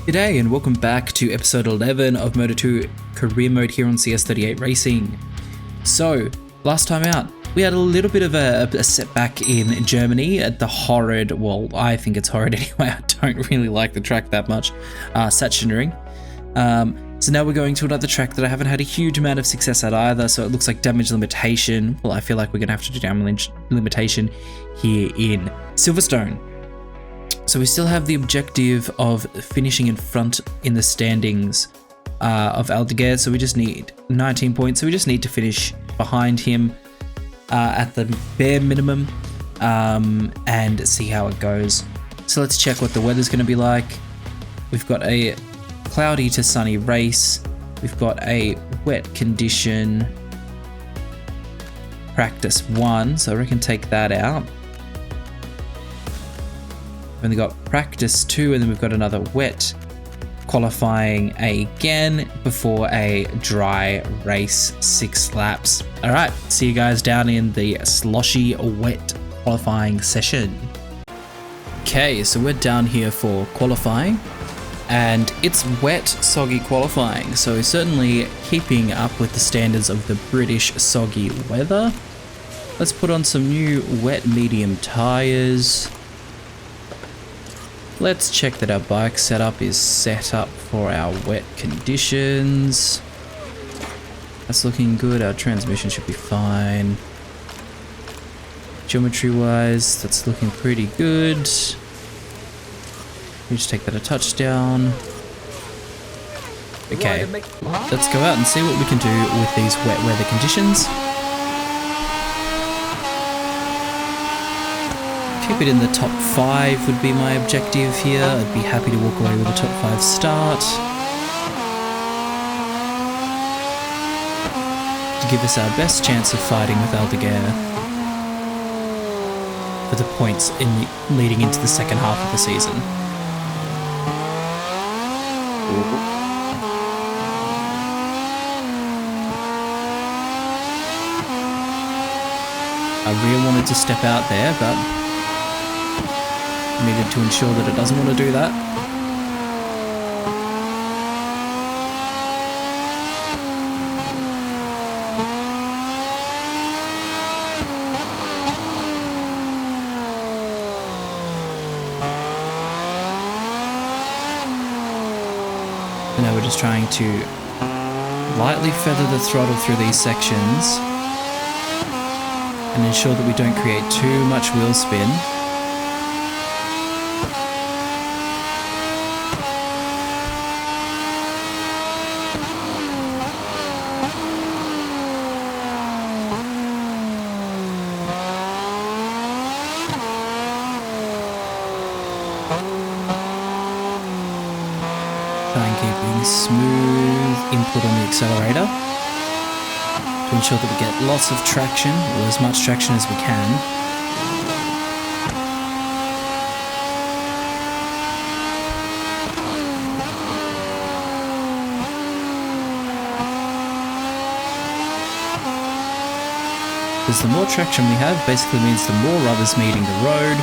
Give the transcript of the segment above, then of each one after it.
G'day and welcome back to episode 11 of Moto2 career mode here on CS38 Racing. So, last time out, we had a little bit of a setback in Germany at the horrid, well, I think it's horrid anyway, I don't really like the track that much, Sachsenring. So now we're going to another track that I haven't had a huge amount of success at either, so it looks like damage limitation. Well, I feel like we're going to have to do damage limitation here in Silverstone. So we still have the objective of finishing in front in the standings of Aldeguer, so we just need 19 points, so we just need to finish behind him at the bare minimum and see how it goes. So let's check what the weather's going to be like. We've got a cloudy to sunny race, we've got a wet condition, practice 1, so I reckon take that out. We've only got practice 2 and then we've got another wet qualifying again before a dry race, 6 laps. All right, see you guys down in the sloshy wet qualifying session. Okay, so we're down here for qualifying and it's wet, soggy qualifying. So certainly keeping up with the standards of the British soggy weather. Let's put on some new wet medium tires. Let's check that our bike setup is set up for our wet conditions. That's looking good. Our transmission should be fine. Geometry wise, that's looking pretty good. We just take that a touchdown. Okay, let's go out and see what we can do with these wet weather conditions. Keep it in the top 5 would be my objective here. I'd be happy to walk away with a top 5 start. To give us our best chance of fighting with Aldeguer for the points leading into the second half of the season. I really wanted to step out there, but needed to ensure that it doesn't want to do that. And now we're just trying to lightly feather the throttle through these sections and ensure that we don't create too much wheel spin. Smooth input on the accelerator to ensure that we get lots of traction, or as much traction as we can. Because the more traction we have basically means the more rubber's meeting the road,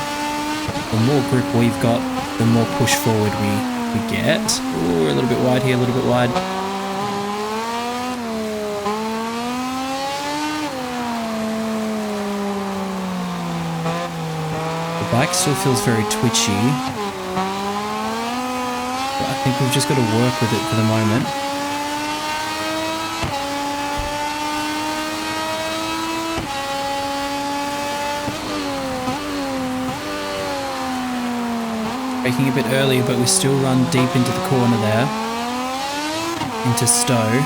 the more grip we've got, the more push forward we get. Ooh, we're a little bit wide here, a little bit wide. The bike still feels very twitchy, but I think we've just got to work with it for the moment. Braking a bit early, but we still run deep into the corner there, into Stowe.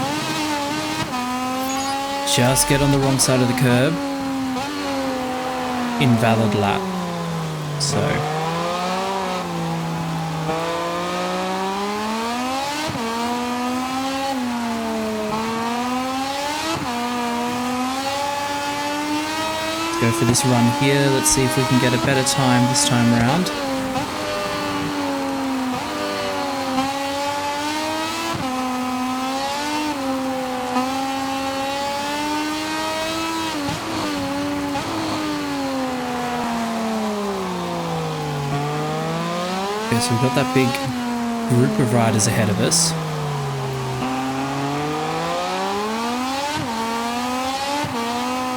Just get on the wrong side of the curb. Invalid lap. So let's go for this run here. Let's see if we can get a better time this time around. Okay, so we've got that big group of riders ahead of us.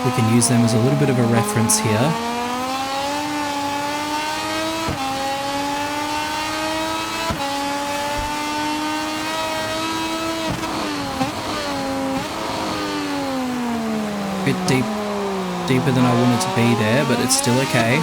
We can use them as a little bit of a reference here. Bit deeper than I wanted to be there, but it's still okay.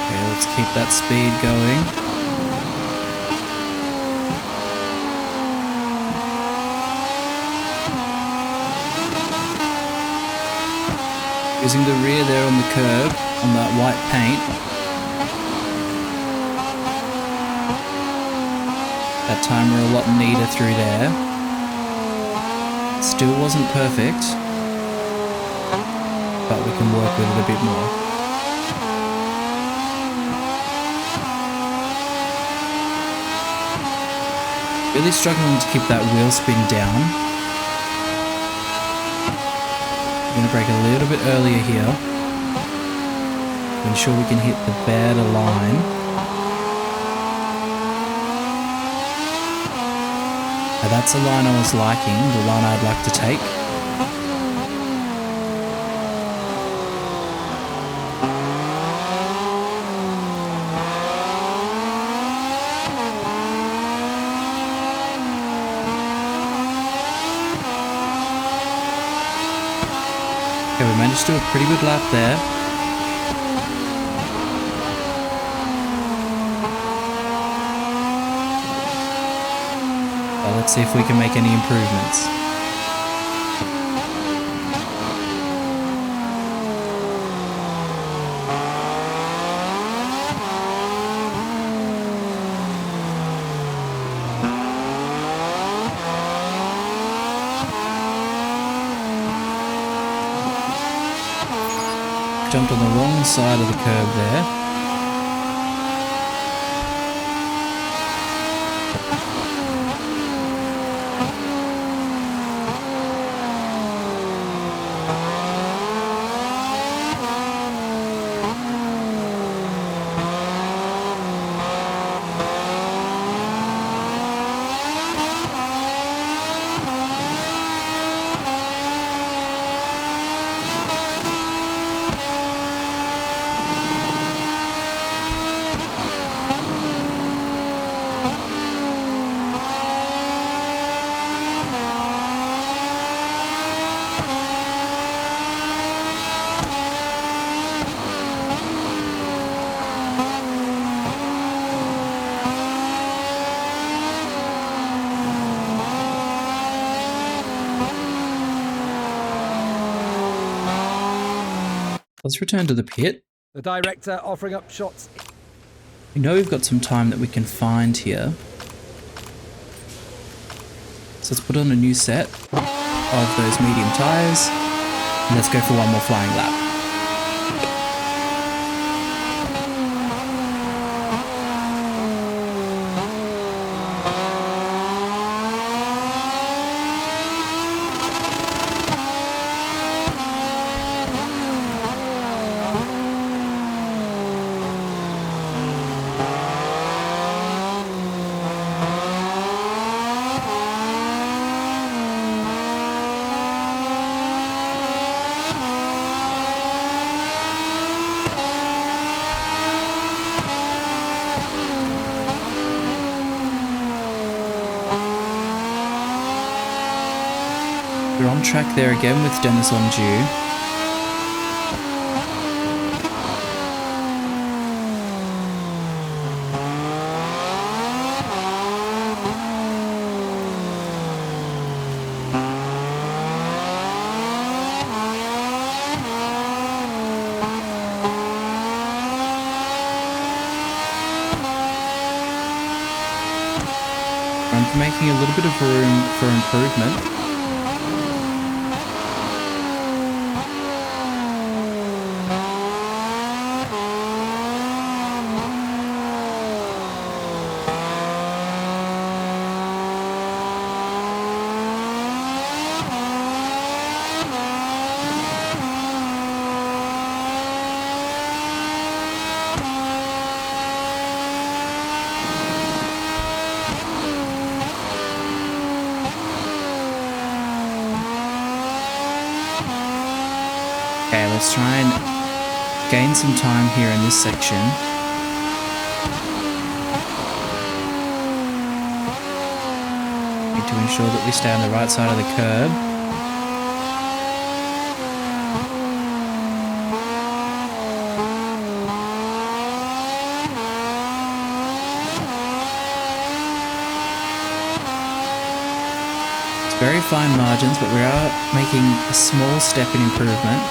Okay, let's keep that speed going. Using the rear there on the curb, on that white paint. That time we're a lot neater through there. Still wasn't perfect, but we can work with it a bit more. Really struggling to keep that wheel spin down. I'm going to brake a little bit earlier here to ensure we can hit the better line. Now that's a line I was liking, the line I'd like to take. Okay, we managed to do a pretty good lap there. But let's see if we can make any improvements. Jumped on the wrong side of the curb there. Let's return to the pit. The director offering up shots. We know we've got some time that we can find here. So let's put on a new set of those medium tyres. And let's go for one more flying lap. We're on track there again with Dennis on due. I'm making a little bit of room for improvement. let's try and gain some time here in this section. Need to ensure that we stay on the right side of the curb. It's very fine margins, but we are making a small step in improvement.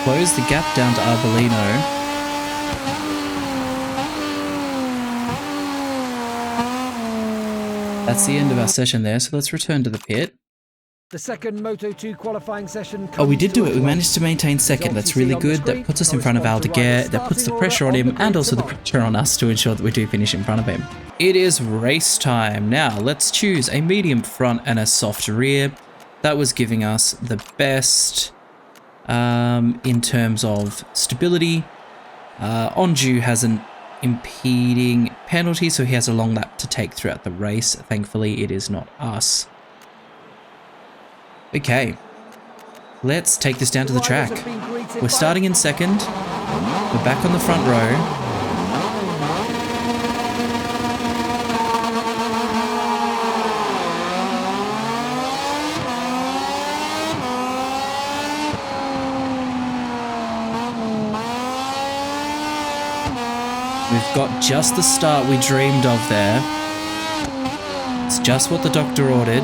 Close the gap down to Arbolino. That's the end of our session there, so let's return to the pit. The second Moto2 qualifying session. Oh, we did do it. We managed to maintain second. That's really good. That puts us in front of Aldeguer. That puts the pressure on him and also the pressure on us to ensure that we do finish in front of him. It is race time. Now, let's choose a medium front and a soft rear. That was giving us the best in terms of stability. Onju has an impeding penalty, so he has a long lap to take throughout the race. Thankfully, it is not us. Okay, let's take this down to the track. We're starting in second. We're back on the front row. We've got just the start we dreamed of there. It's just what the doctor ordered.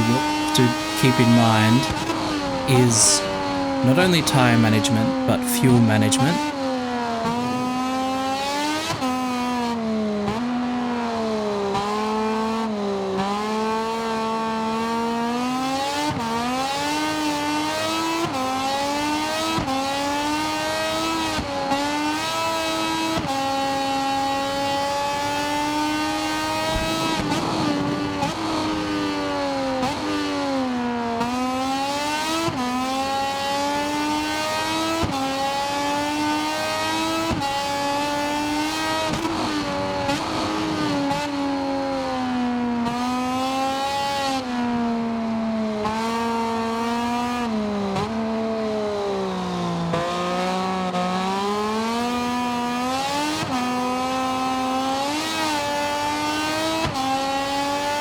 What to keep in mind is not only tyre management, but fuel management.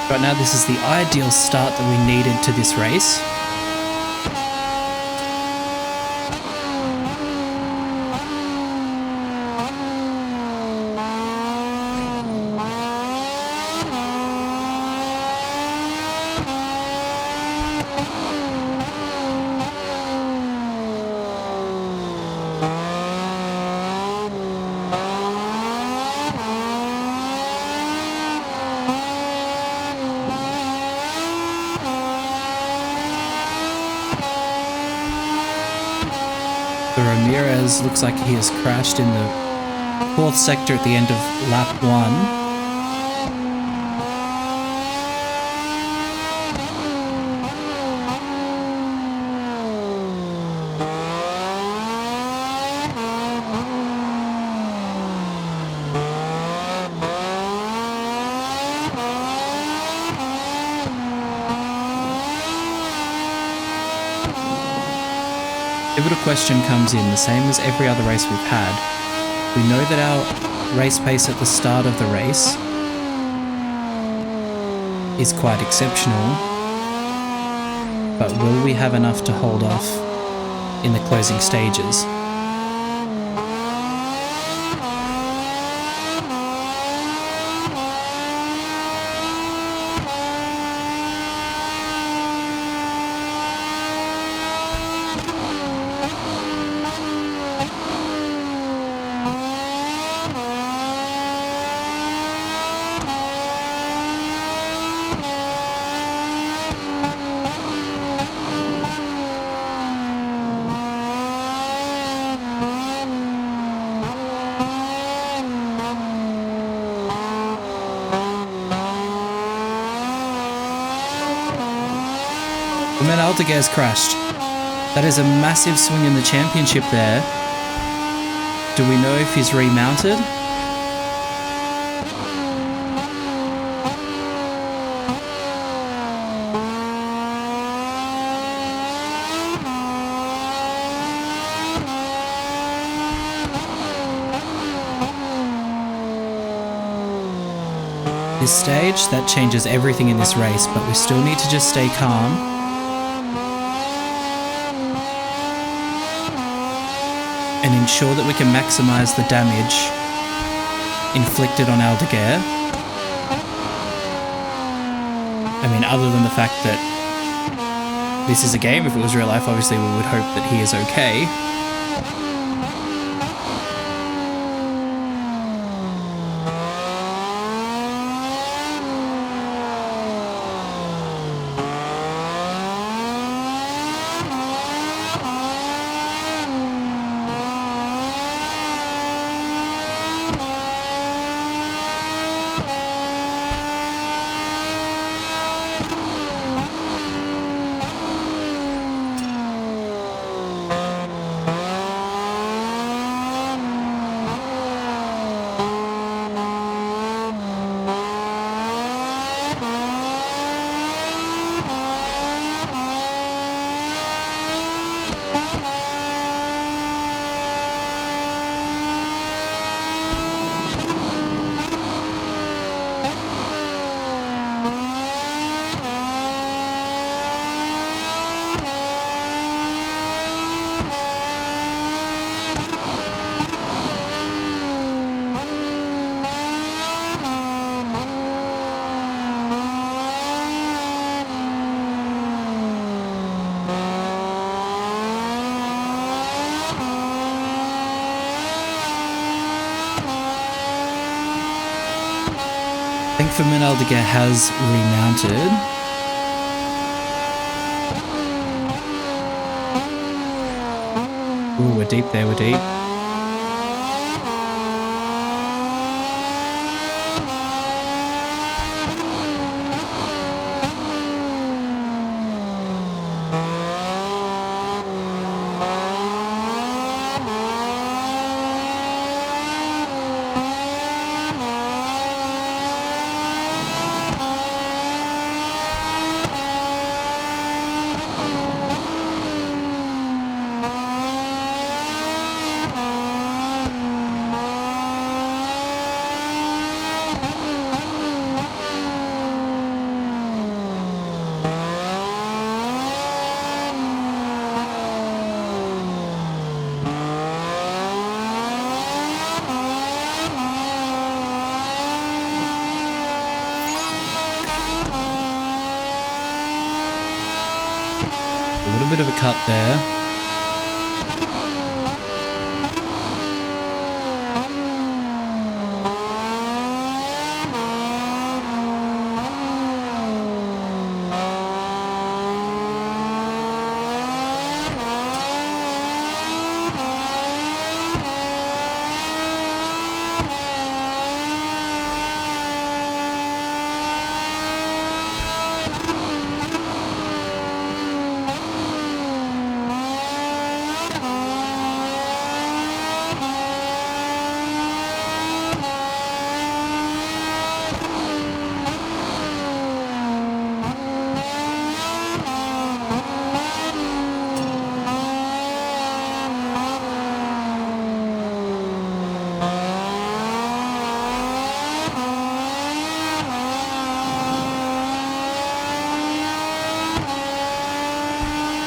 Right now, this is the ideal start that we needed to this race. The Ramirez looks like he has crashed in the fourth sector at the end of lap 1. Pivotal question comes in, the same as every other race we've had. We know that our race pace at the start of the race is quite exceptional, but will we have enough to hold off in the closing stages? then Aldeguer's crashed. That is a massive swing in the championship there. Do we know if he's remounted? This stage, that changes everything in this race, but we still need to just stay calm. And ensure that we can maximize the damage inflicted on Aldeguer. I mean, other than the fact that this is a game, if it was real life, obviously we would hope that he is okay. I think Fermin Aldeguer has remounted. Ooh, we're deep there, we're deep. A little bit of a cut there.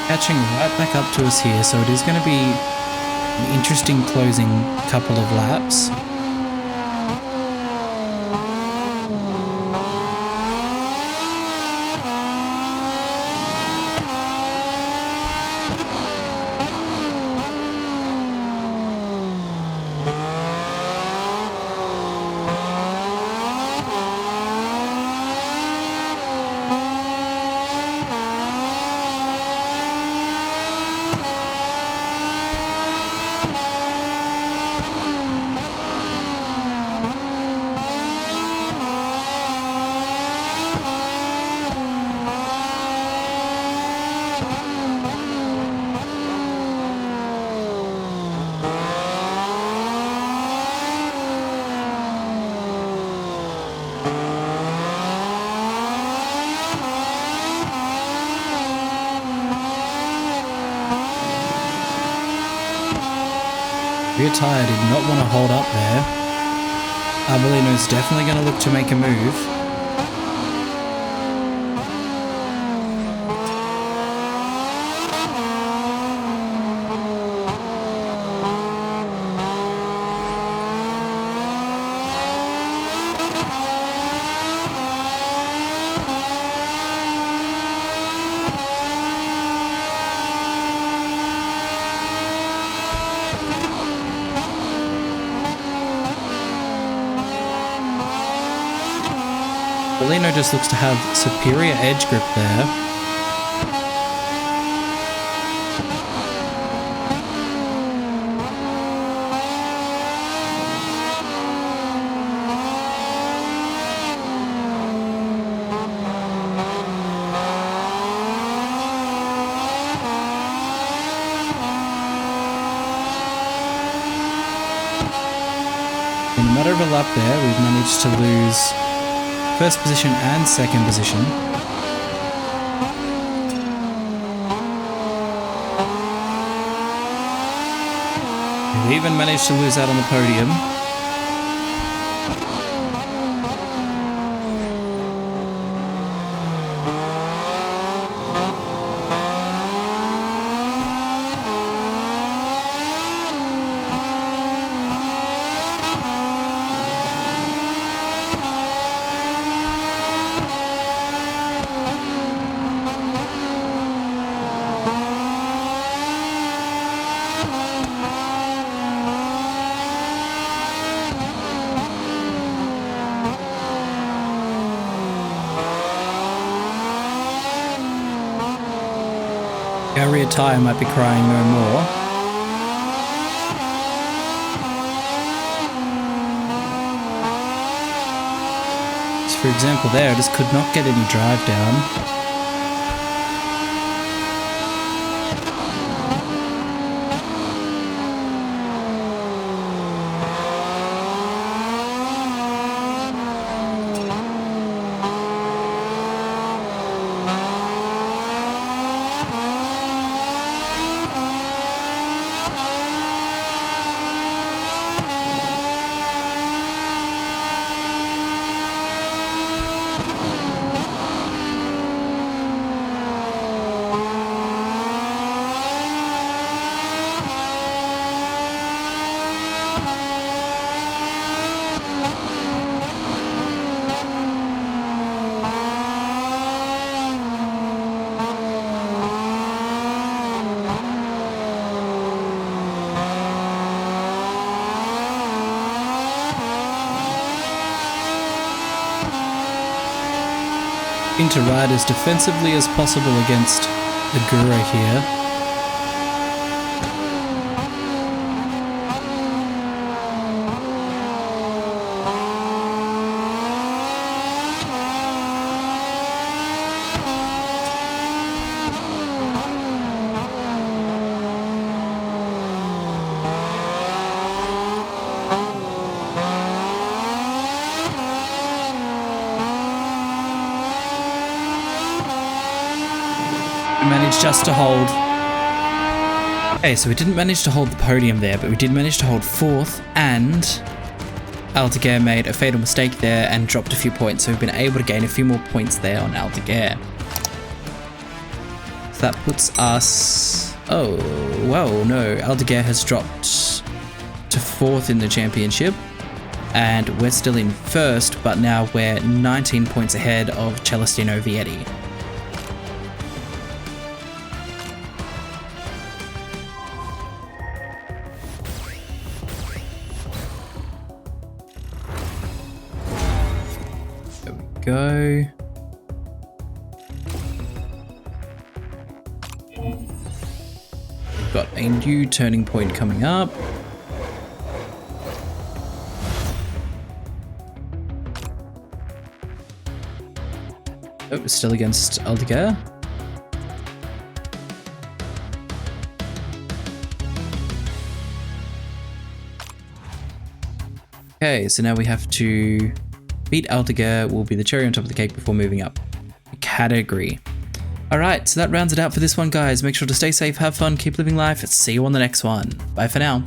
Catching right back up to us here, so it is going to be an interesting closing couple of laps. rear tyre did not want to hold up there. Arbolino's definitely going to look to make a move. Arbolino just looks to have superior edge grip there. In a matter of a lap there, we've managed to lose first position and second position. We even managed to lose out on the podium. Our rear tyre might be crying no more. So for example there, I just could not get any drive down. To ride as defensively as possible against Agura here. Managed just to hold. Okay, so we didn't manage to hold the podium there, but we did manage to hold fourth, and Aldeguer made a fatal mistake there and dropped a few points, so we've been able to gain a few more points there on Aldeguer. So that puts us... oh, well, no, Aldeguer has dropped to fourth in the championship, and we're still in first, but now we're 19 points ahead of Celestino Vietti. Go. We've got a new turning point coming up. Oh, still against Aldeguer. Okay, so now we have to beat Aldeguer, will be the cherry on top of the cake before moving up a category. Alright, so that rounds it out for this one, guys. Make sure to stay safe, have fun, keep living life. See you on the next one. Bye for now.